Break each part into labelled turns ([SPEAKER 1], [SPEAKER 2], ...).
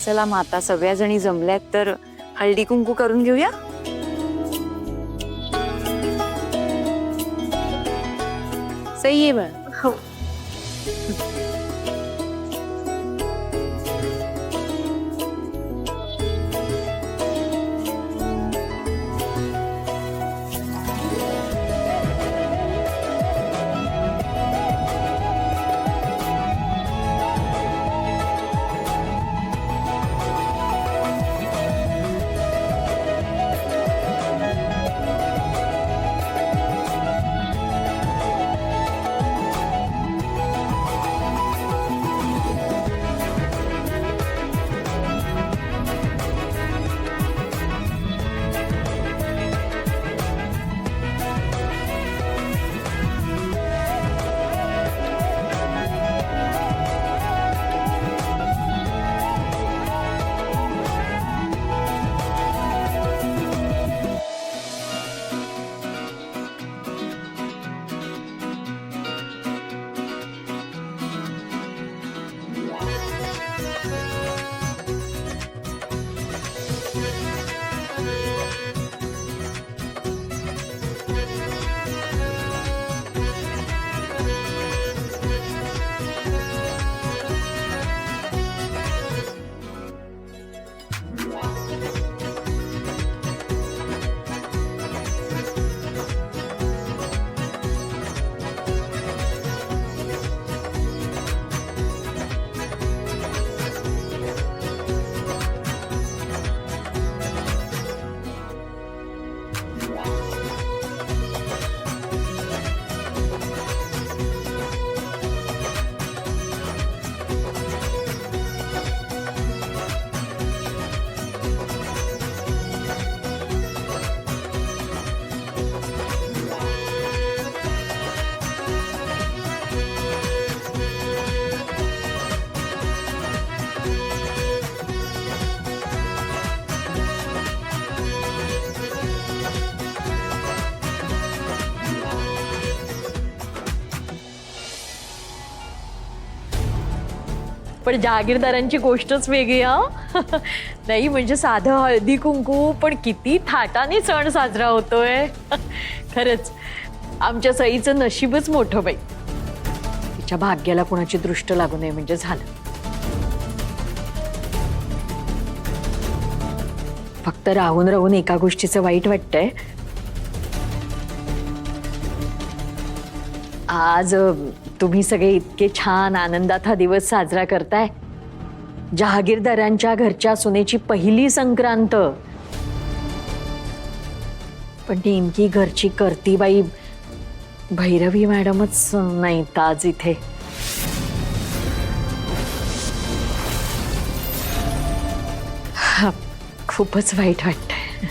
[SPEAKER 1] चला मग आता सगळ्या जणी जमल्यात तर हळदी कुंकू करून घेऊया. सही आहे बा.
[SPEAKER 2] हो.
[SPEAKER 3] पण जहागीरदारांची गोष्टच वेगळी हा. नाही म्हणजे साधं हळदी कुंकू पण किती थाटाने सण साजरा होतोय. खरंच आमच्या सईचं नशीबच मोठं बाई. तिच्या भाग्याला कोणाची दृष्ट लागू नये म्हणजे झालं. फक्त राहून राहून एका गोष्टीचं वाईट वाटतंय. आज तुम्ही सगळे इतके छान आनंदात हा दिवस साजरा करताय. जहागीरदारांच्या घरच्या सुनेची पहिली संक्रांत. पण नेमकी घरची करतीबाई भैरवी मॅडमच नाहीत आज इथे. खूपच वाईट वाटतंय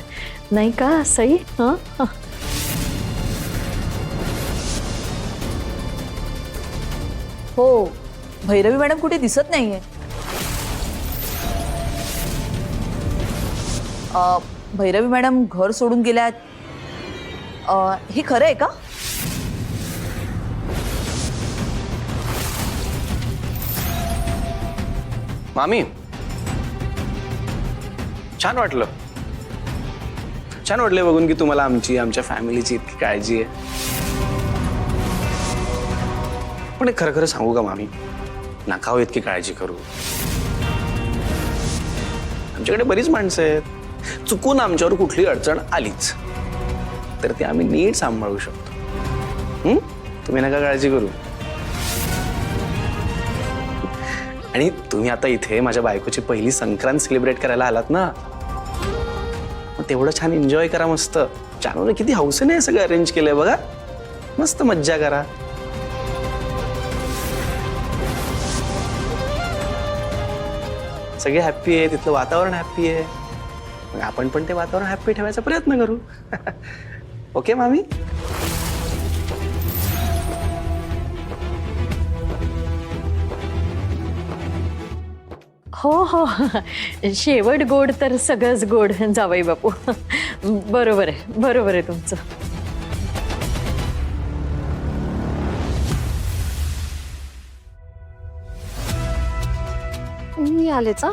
[SPEAKER 3] नाही का सई? हं?
[SPEAKER 2] हो, भैरवी मॅडम कुठे दिसत नाहीये. भैरवी मॅडम घर सोडून गेल्यात. हे खरं आहे का?
[SPEAKER 4] मामी, छान वाटलं. छान वाटलं बघून की तुम्हाला आमच्या फॅमिलीची इतकी काळजी आहे. पण एक खरं खरं सांगू का मामी, नका हो इतकी काळजी करू. आमच्याकडे बरीच माणसं आहेत. चुकून आमच्यावर कुठली अडचण आलीच तर ती आम्ही नीट सांभाळू शकतो. तुम्ही नका काळजी करू. आणि तुम्ही आता इथे माझ्या बायकोची पहिली संक्रांत सेलिब्रेट करायला आलात ना, मग तेवढं छान एन्जॉय करा. मस्त जानूने किती हौसेने हे सगळं अरेंज केलंय बघा. मस्त मज्जा करा. सगळे हॅप्पी आहे, तिथलं वातावरण हॅप्पी आहे. मग आपण पण ते वातावरण हॅप्पी ठेवायचा प्रयत्न करू. ओके मामी?
[SPEAKER 3] हो हो, शेवट गोड तर सगळंच गोड जावई बापू. बरोबर आहे तुमचं.
[SPEAKER 1] मी आलेच.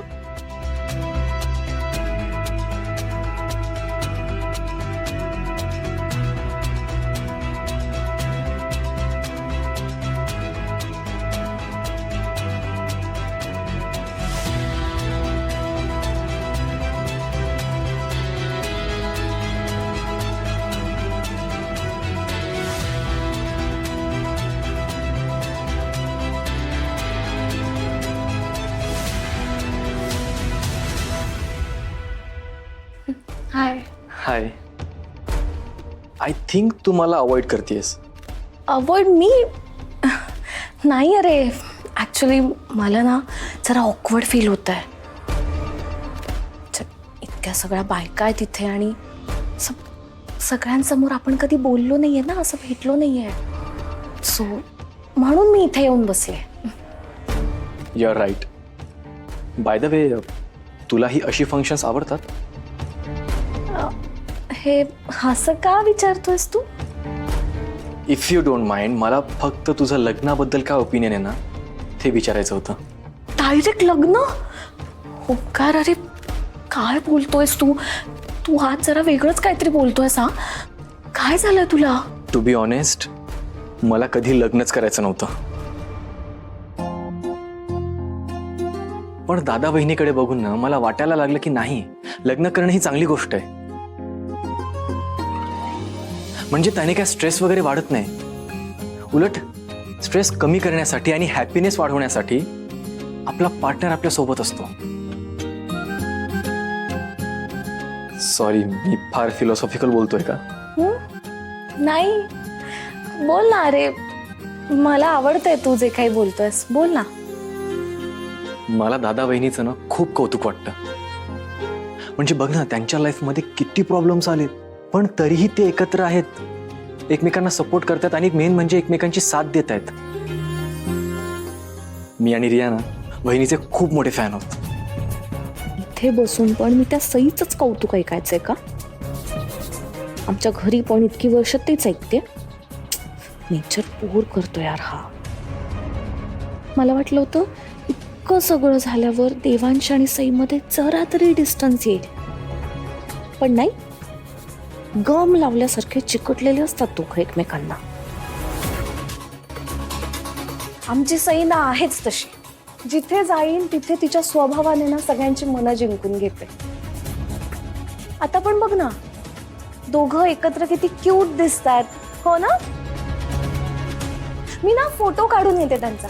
[SPEAKER 3] हाय.
[SPEAKER 5] हाय. आय थिंक तू मला अवॉइड करतेस.
[SPEAKER 6] अवॉइड मी नाही. अरे ॲक्च्युली मला ना जरा ऑकवर्ड फील होत आहे. इतक्या सगळ्या बायका आहेत तिथे आणि सगळ्यांसमोर आपण कधी बोललो नाहीये ना, असं भेटलो नाहीये. सो म्हणून मी इथे येऊन बसले.
[SPEAKER 5] You are right. By the way, तुला ही अशी फंक्शन्स आवडतात?
[SPEAKER 6] हे असं का विचारतोयस तू?
[SPEAKER 5] इफ यू डोंट माइंड, मला फक्त तुझं लग्नाबद्दल काय ओपिनियन आहे ना ते विचारायचं होतं.
[SPEAKER 6] डायरेक्ट लग्न? होकार. अरे काय बोलतोयस तू? तू आज जरा वेगळंच काहीतरी बोलतोयस. हा, काय झालं तुला?
[SPEAKER 5] टू बी ऑनेस्ट, मला कधी लग्नच करायचं नव्हतं. पण दादा बहिणीकडे बघून ना मला वाटायला लागलं की नाही, लग्न करणं ही चांगली गोष्ट आहे. म्हणजे त्याने काय स्ट्रेस वगैरे वाढत नाही. उलट स्ट्रेस कमी करण्यासाठी आणि हॅपीनेस वाढवण्यासाठी आपला पार्टनर आपल्या सोबत असतो. सॉरी, मी फार फिलॉसॉफिकल बोलतोय का?
[SPEAKER 6] नाही, बोल ना. अरे मला आवडतंय तू जे काही बोलतोयस, बोल ना.
[SPEAKER 5] मला दादा बहिणीचं ना खूप कौतुक वाटतं. म्हणजे बघ ना, त्यांच्या लाईफमध्ये किती प्रॉब्लेम्स आलेत पण तरीही ते एकत्र आहेत, एकमेकांना सपोर्ट करतात आणि मेन म्हणजे एकमेकांची साथ देत आहेत. मी आणि रिया ना बहिणीचे खूप मोठे फॅन आहोत.
[SPEAKER 6] इथे बसून पण मी त्या सईचंच कौतुक ऐकायचंय का? आमच्या घरी पण इतकी वर्ष तेच ऐकते. नेचर पोर करतो यार हा. मला वाटलं होतं इतकं सगळं झाल्यावर देवांश आणि सईमध्ये जरा तरी डिस्टन्स येईल, पण नाही. गम लावल्यासारखे चिकटलेले असतात दोघं एकमेकांना. आमची सई ना आहेच तशी. जिथे जाईल तिथे तिच्या स्वभावाने ना सगळ्यांची मनं जिंकून घेते. आता पण बघ ना, दोघं एकत्र किती क्यूट दिसतात, हो ना? मी ना फोटो काढून येते त्यांचा.